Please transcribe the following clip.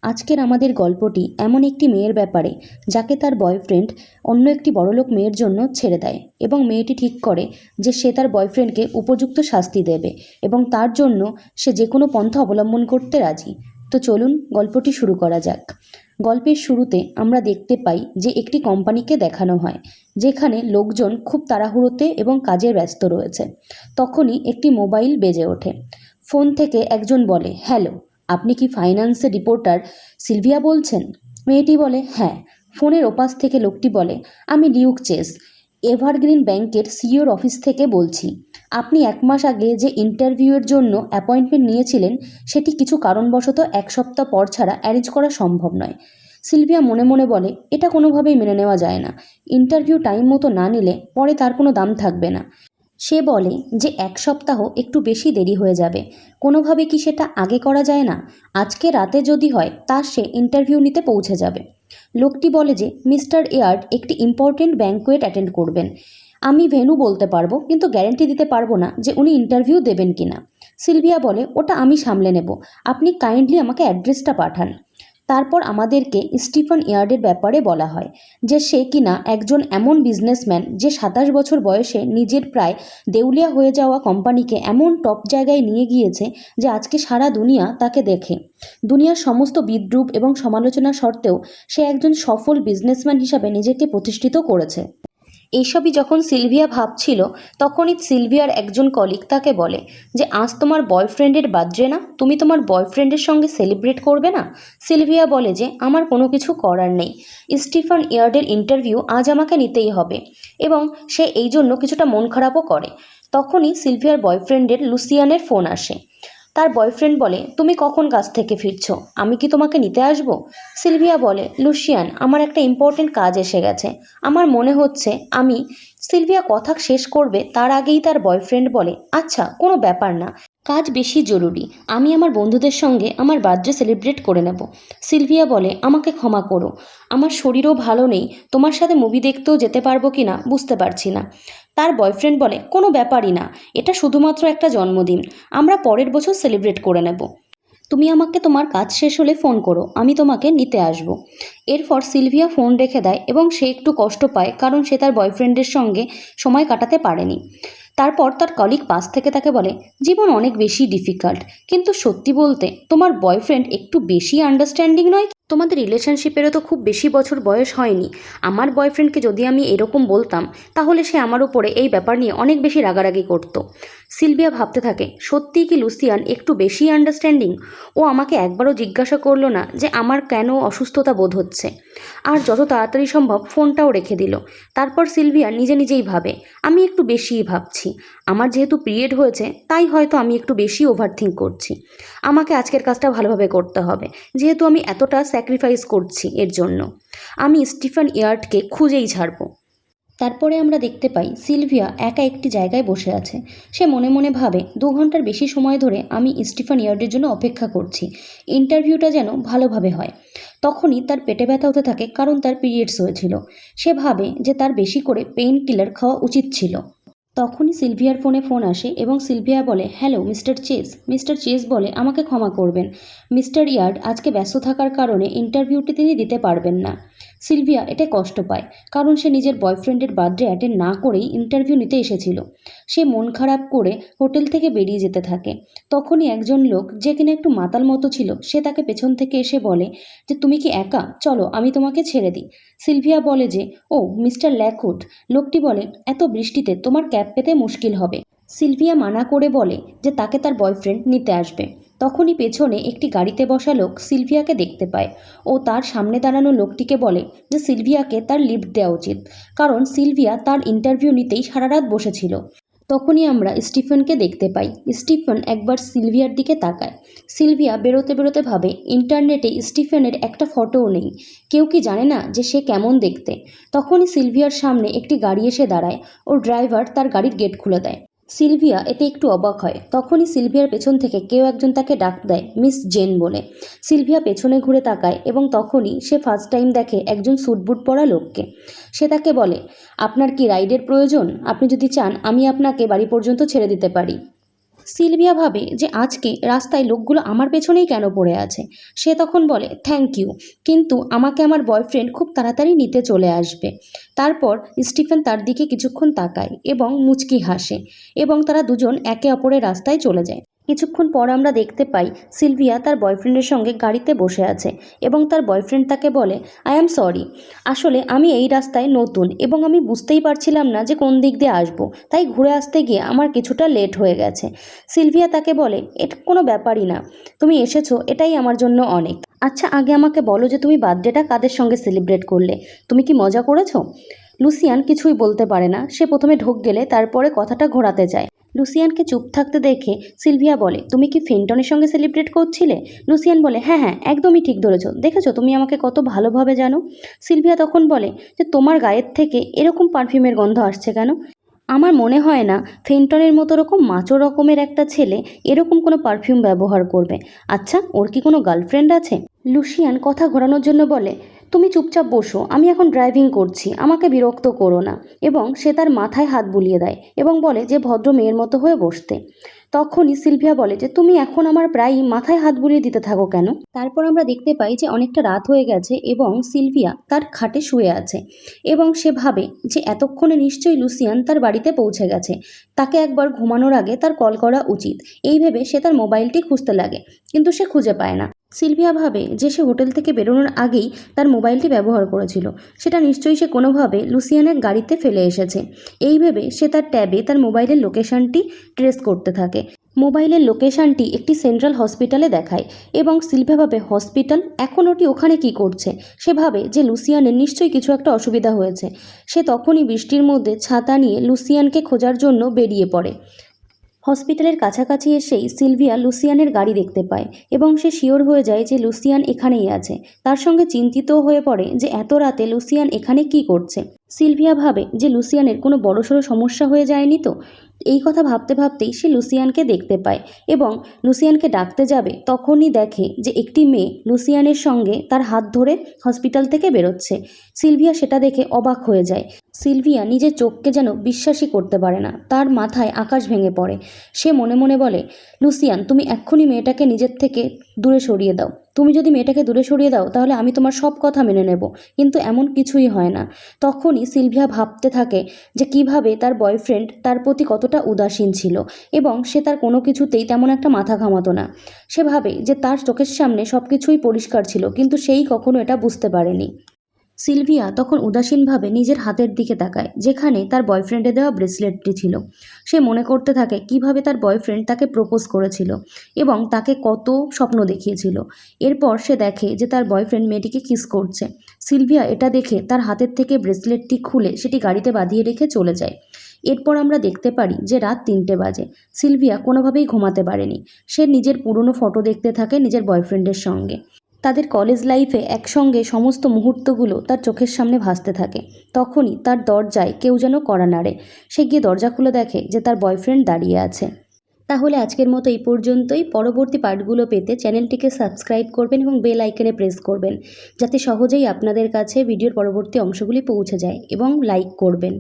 আজকের আমাদের গল্পটি এমন একটি মেয়ের ব্যাপারে যাকে তার বয়ফ্রেন্ড অন্য একটি বড়লোক মেয়ের জন্য ছেড়ে দেয় এবং মেয়েটি ঠিক করে যে সে তার বয়ফ্রেন্ডকে উপযুক্ত শাস্তি দেবে এবং তার জন্য সে যে কোনো পন্থা অবলম্বন করতে রাজি। তো চলুন গল্পটি শুরু করা যাক। গল্পের শুরুতে আমরা দেখতে পাই যে একটি কোম্পানিকে দেখানো হয় যেখানে লোকজন খুব তাড়াহুড়োতে এবং কাজে ব্যস্ত রয়েছে। তখনই একটি মোবাইল বেজে ওঠে। ফোন থেকে একজন বলে, হ্যালো, আপনি কি ফাইন্যান্সের রিপোর্টার সিলভিয়া বলছেন? মেয়েটি বলে, হ্যাঁ। ফোনের ওপাশ থেকে লোকটি বলে, আমি লিউক চেস, এভারগ্রিন ব্যাংকের সিইওর অফিস থেকে বলছি। আপনি 1 মাস আগে যে ইন্টারভিউয়ের জন্য অ্যাপয়েন্টমেন্ট নিয়েছিলেন সেটি কিছু কারণবশত 1 সপ্তাহ পর ছাড়া অ্যারেঞ্জ করা সম্ভব নয়। সিলভিয়া মনে মনে বলে, এটা কোনোভাবেই মেনে নেওয়া যায় না। ইন্টারভিউ টাইম মতো না নিলে পরে তার কোনো দাম থাকবে না। সে বলে যে 1 সপ্তাহ একটু বেশি দেরি হয়ে যাবে। কোনোভাবে কি সেটা আগে করা যায় না? আজকে রাতে যদি হয় তা সে ইন্টারভিউ নিতে পৌঁছে যাবে। লোকটি বলে যে মিস্টার এয়ার্ড একটি ইম্পর্টেন্ট ব্যাঙ্কোয়েট অ্যাটেন্ড করবেন। আমি ভেন্যু বলতে পারবো, কিন্তু গ্যারান্টি দিতে পারবো না যে উনি ইন্টারভিউ দেবেন কিনা। সিলভিয়া বলে, ওটা আমি সামলে নেব, আপনি কাইন্ডলি আমাকে অ্যাড্রেসটা পাঠান। তারপর আমাদেরকে স্টিফেন ইয়ার্ডের ব্যাপারে বলা হয় যে সে কিনা একজন এমন বিজনেসম্যান যে 27 বছর বয়সে নিজের প্রায় দেউলিয়া হয়ে যাওয়া কোম্পানিকে এমন টপ জায়গায় নিয়ে গিয়েছে যে আজকে সারা দুনিয়া তাকে দেখে। দুনিয়ার সমস্ত বিদ্রূপ এবং সমালোচনা সত্ত্বেও সে একজন সফল বিজনেসম্যান হিসাবে নিজেকে প্রতিষ্ঠিত করেছে। এইসবই যখন সিলভিয়া ভাবছিল তখনই সিলভিয়ার একজন কলিগ তাকে বলে যে আজ তোমার বয়ফ্রেন্ডের বার্থডে না, তুমি তোমার বয়ফ্রেন্ডের সঙ্গে সেলিব্রেট করবে না? সিলভিয়া বলে যে আমার কোনো কিছু করার নেই, স্টিফেন ইয়ার্ডের ইন্টারভিউ আজ আমাকে নিতেই হবে, এবং সে এই জন্য কিছুটা মন খারাপও করে। তখনই সিলভিয়ার বয়ফ্রেন্ডের লুসিয়ানের ফোন আসে। তার বয়ফ্রেন্ড বলে, তুমি কখন কাজ থেকে ফিরছো? আমি কি তোমাকে নিতে আসব? সিলভিয়া বলে, লুসিয়ান, আমার একটা ইম্পর্টেন্ট কাজ এসে গেছে, আমার মনে হচ্ছে আমি। সিলভিয়া কথা শেষ করবে তার আগেই তার বয়ফ্রেন্ড বলে, আচ্ছা, কোনো ব্যাপার না, কাজ বেশি জরুরি, আমি আমার বন্ধুদের সঙ্গে আমার বার্থডে সেলিব্রেট করে নেব। সিলভিয়া বলে, আমাকে ক্ষমা করো, আমার শরীরও ভালো নেই, তোমার সাথে মুভি দেখতেও যেতে পারবো কি না বুঝতে পারছি না। তার বয়ফ্রেন্ড বলে, কোনো ব্যাপারই না, এটা শুধুমাত্র একটা জন্মদিন, আমরা পরের বছর সেলিব্রেট করে নেব। তুমি আমাকে তোমার কাজ শেষ হলে ফোন করো, আমি তোমাকে নিতে আসব। এরপর সিলভিয়া ফোন রেখে দেয় এবং সে একটু কষ্ট পায় কারণ সে তার বয়ফ্রেন্ডের সঙ্গে সময় কাটাতে পারেনি। তারপর তার কলিগ পাশ থেকে তাকে বলে, জীবন অনেক বেশি ডিফিকাল্ট, কিন্তু সত্যি বলতে তোমার বয়ফ্রেন্ড একটু বেশি আন্ডারস্ট্যান্ডিং নয়? তোমাদের রিলেশনশিপেরও তো খুব বেশি বছর বয়স হয়নি। আমার বয়ফ্রেন্ডকে যদি আমি এরকম বলতাম তাহলে সে আমার উপরে এই ব্যাপার নিয়ে অনেক বেশি রাগারাগি করতো। সিলভিয়া ভাবতে থাকে, সত্যিই কি লুসিয়ান একটু বেশি আন্ডারস্ট্যান্ডিং? ও আমাকে একবারও জিজ্ঞাসা করলো না যে আমার কেন অসুস্থতা বোধ হচ্ছে, আর যত তাড়াতাড়ি সম্ভব ফোনটাও রেখে দিল। তারপর সিলভিয়া নিজে নিজেই ভাবে, আমি একটু বেশিই ভাবছি, আমার যেহেতু পিরিয়ড হয়েছে তাই হয়তো আমি একটু বেশি ওভারথিঙ্ক করছি। আমাকে আজকের কাজটা ভালোভাবে করতে হবে, যেহেতু আমি এতটা স্যাক্রিফাইস করছি এর জন্য। আমি স্টিফেন ইয়ার্ডকে খুঁজেই ছাড়বো। তারপরে আমরা দেখতে পাই সিলভিয়া একা একটি জায়গায় বসে আছে। সে মনে মনে ভাবে, 2 ঘন্টার বেশি সময় ধরে আমি স্টিফেন ইয়ার্ডের জন্য অপেক্ষা করছি, ইন্টারভিউটা যেন ভালোভাবে হয়। তখনই তার পেটে ব্যথা হতে থাকে কারণ তার পিরিয়ডস হয়েছিল। সে ভাবে যে তার বেশি করে পেইন কিলার খাওয়া উচিত ছিল। তখনই সিলভিয়ার ফোন আসে এবং সিলভিয়া বলে, hello mister Chase. Mister Chase বলে, আমাকে ক্ষমা করবেন, মিস্টার ইয়ার্ড আজকে ব্যস্ত থাকার কারণে ইন্টারভিউটি তিনি দিতে পারবেন না। সিলভিয়া এটা কষ্ট পায় কারণ সে নিজের বয়ফ্রেন্ডের বার্থডে অ্যাটেন্ড না করেই ইন্টারভিউ নিতে এসেছিল। সে মন খারাপ করে হোটেল থেকে বেরিয়ে যেতে থাকে। তখনই একজন লোক যে কিনা একটু মাতাল মতো ছিল সে তাকে পেছন থেকে এসে বলে যে তুমি কি একা, চলো আমি তোমাকে ছেড়ে দিই। সিলভিয়া বলে যে, ও মিস্টার ল্যাকউড। লোকটি বলে, এত বৃষ্টিতে তোমার ক্যাব পেতে মুশকিল হবে। সিলভিয়া মানা করে বলে যে তাকে তার বয়ফ্রেন্ড নিতে আসবে। তখনই পেছনে একটি গাড়িতে বসা লোক সিলভিয়াকে দেখতে পায় ও তার সামনে দাঁড়ানো লোকটিকে বলে যে সিলভিয়াকে তার লিফট দেওয়া উচিত, কারণ সিলভিয়া তার ইন্টারভিউ নিতেই সারা রাত বসেছিল। তখনই আমরা স্টিফেনকে দেখতে পাই। স্টিফেন একবার সিলভিয়ার দিকে তাকায়। সিলভিয়া বেরোতে বেরোতে ভাবে, ইন্টারনেটে স্টিফেনের একটা ফটোও নেই, কেউ কি জানে না যে সে কেমন দেখতে? তখনই সিলভিয়ার সামনে একটি গাড়ি এসে দাঁড়ায় ও ড্রাইভার তার গাড়ির গেট খুলে দেয়। সিলভিয়া এতে একটু অবাক হয়। তখনই সিলভিয়ার পেছন থেকে কেউ একজন তাকে ডাক দেয় মিস জেন বলে। সিলভিয়া পেছনে ঘুরে তাকায় এবং তখনই সে ফার্স্ট টাইম দেখে একজন স্যুটবুট পরা লোককে। সে তাকে বলে, আপনার কি রাইডের প্রয়োজন? আপনি যদি চান আমি আপনাকে বাড়ি পর্যন্ত ছেড়ে দিতে পারি। সিলভিয়া ভাবে যে আজকে রাস্তায় লোকগুলো আমার পেছনেই কেন পড়ে আছে। সে তখন বলে থ্যাংক ইউ, কিন্তু আমাকে আমার বয়ফ্রেন্ড খুব তাড়াতাড়ি নিতে চলে আসবে। তারপর স্টিফেন তার দিকে কিছুক্ষণ তাকায় এবং মুচকি হাসে এবং তারা দুজন একে অপরের রাস্তায় চলে যায়। কিছুক্ষণ পর আমরা দেখতে পাই সিলভিয়া তার বয়ফ্রেন্ডের সঙ্গে গাড়িতে বসে আছে এবং তার বয়ফ্রেন্ড তাকে বলে আই অ্যাম সরি, আসলে আমি এই রাস্তায় নতুন এবং আমি বুঝতেই পারছিলাম না যে কোন দিক দিয়ে আসবো, তাই ঘুরে আসতে গিয়ে আমার কিছুটা লেট হয়ে গেছে। সিলভিয়া তাকে বলে এটা কোনো ব্যাপারই না, তুমি এসেছো এটাই আমার জন্য অনেক। আচ্ছা আগে আমাকে বলো যে তুমি বার্থডেটা কাদের সঙ্গে সেলিব্রেট করলে, তুমি কি মজা করেছো? লুসিয়ান কিছুই বলতে পারে না, সে প্রথমে ঢোক গেলে তারপরে কথাটা ঘোরাতে চায়। লুসিয়ানকে চুপ থাকতে দেখে সিলভিয়া বলে তুমি কি ফেন্টনের সঙ্গে সেলিব্রেট করছিলে? লুসিয়ান বলে হ্যাঁ হ্যাঁ একদমই ঠিক ধরেছো, দেখেছো তুমি আমাকে কত ভালোভাবে জানো। সিলভিয়া তখন বলে যে তোমার গায়ের থেকে এরকম পারফিউমের গন্ধ আসছে কেন? আমার মনে হয় না ফেন্টনের মতো রকম মাচো রকমের একটা ছেলে এরকম কোনো পারফিউম ব্যবহার করবে। আচ্ছা ওর কি কোনো গার্লফ্রেন্ড আছে? লুসিয়ান কথা ঘোরানোর জন্য বলে তুমি চুপচাপ বসো, আমি এখন ড্রাইভিং করছি, আমাকে বিরক্ত করো না। এবং সে তার মাথায় হাত বুলিয়ে দেয় এবং বলে যে ভদ্র মেয়ের মতো হয়ে বসতে। তখনই সিলভিয়া বলে যে তুমি এখন আমার প্রায়ই মাথায় হাত বুলিয়ে দিতে থাকো কেন? তারপর আমরা দেখতে পাই যে অনেকটা রাত হয়ে গেছে এবং সিলভিয়া তার খাটে শুয়ে আছে এবং সে ভাবে যে এতক্ষণে নিশ্চয়ই লুসিয়ান তার বাড়িতে পৌঁছে গেছে, তাকে একবার ঘুমানোর আগে তার কল করা উচিত। এই ভেবে সে তার মোবাইলটি খুঁজতে লাগে, কিন্তু সে খুঁজে পায় না। সিলভিয়া ভাবে যে সে হোটেল থেকে বেরোনোর আগেই তার মোবাইলটি ব্যবহার করেছিল, সেটা নিশ্চয়ই সে কোনোভাবে লুসিয়ানের গাড়িতে ফেলে এসেছে। এই ভেবে সে তার ট্যাবে তার মোবাইলের লোকেশনটি ট্রেস করতে থাকে। মোবাইলের লোকেশনটি একটি সেন্ট্রাল হসপিটালে দেখায় এবং সিলভিয়া ভাবে হসপিটাল, এখন ওটি ওখানে কি করছে? সে ভাবে যে লুসিয়ানের নিশ্চয়ই কিছু একটা অসুবিধা হয়েছে। সে তখনই বৃষ্টির মধ্যে ছাতা নিয়ে লুসিয়ানকে খোঁজার জন্য বেরিয়ে পড়ে। হসপিটালের কাছাকাছি এসেই সিলভিয়া লুসিয়ানের গাড়ি দেখতে পায় এবং সে শিওর হয়ে যায় যে লুসিয়ান এখানেই আছে। তার সঙ্গে চিন্তিতও হয়ে পড়ে যে এত রাতে লুসিয়ান এখানে কি করছে। সিলভিয়া ভাবে যে লুসিয়ানের কোনো বড়সড় সমস্যা হয়ে যায়নি তো। এই কথা ভাবতে ভাবতেই সে লুসিয়ানকে দেখতে পায় এবং লুসিয়ানকে ডাকতে যাবে, তখনই দেখে যে একটি মেয়ে লুসিয়ানের সঙ্গে তার হাত ধরে হসপিটাল থেকে বেরোচ্ছে। সিলভিয়া সেটা দেখে অবাক হয়ে যায়। সিলভিয়া নিজের চোখকে যেন বিশ্বাসই করতে পারে না, তার মাথায় আকাশ ভেঙে পড়ে। সে মনে মনে বলে লুসিয়ান তুমি এক্ষুনি মেয়েটাকে নিজের থেকে দূরে সরিয়ে দাও, তুমি যদি মেয়েটাকে দূরে সরিয়ে দাও তাহলে আমি তোমার সব কথা মেনে নেব। কিন্তু এমন কিছুই হয় না। তখনই সিলভিয়া ভাবতে থাকে যে কিভাবে তার বয়ফ্রেন্ড তার প্রতি কতটা উদাসীন ছিল এবং সে তার কোনো কিছুতেই তেমন একটা মাথা ঘামাতো না। সে ভাবে যে তার চোখের সামনে সব কিছুই পরিষ্কার ছিল, কিন্তু সেই কখনো এটা বুঝতে পারেনি। সিলভিয়া তখন উদাসীনভাবে নিজের হাতের দিকে তাকায় যেখানে তার বয়ফ্রেন্ডের দেওয়া ব্রেসলেটটি ছিল। সে মনে করতে থাকে কিভাবে তার বয়ফ্রেন্ড তাকে প্রপোজ করেছিল এবং তাকে কত স্বপ্ন দেখিয়েছিল। এরপর সে দেখে যে তার বয়ফ্রেন্ড মেয়েটিকে কিস করছে। সিলভিয়া এটা দেখে তার হাতের থেকে ব্রেসলেটটি খুলে সেটি গাড়িতে বাঁধিয়ে রেখে চলে যায়। এরপর আমরা দেখতে পারি যে রাত 3টে বাজে। সিলভিয়া কোনোভাবেই ঘুমাতে পারেনি। সে নিজের পুরনো ফটো দেখতে থাকে নিজের বয়ফ্রেন্ডের সঙ্গে। তাদের কলেজ লাইফে একসঙ্গে সমস্ত মুহূর্তগুলো তার চোখের সামনে ভাসতে থাকে। তখনই তার দরজায় কেউ যেন কড়া নাড়ে। সে গিয়ে দরজা খুলে দেখে যে তার বয়ফ্রেন্ড দাঁড়িয়ে আছে। তাহলে আজকের মতো এই পর্যন্তই। পরবর্তী পার্টগুলো পেতে চ্যানেলটিকে সাবস্ক্রাইব করবেন এবং বেল আইকনে প্রেস করবেন, যাতে সহজেই আপনাদের কাছে ভিডিওর পরবর্তী অংশগুলি পৌঁছে যায়, এবং লাইক করবেন।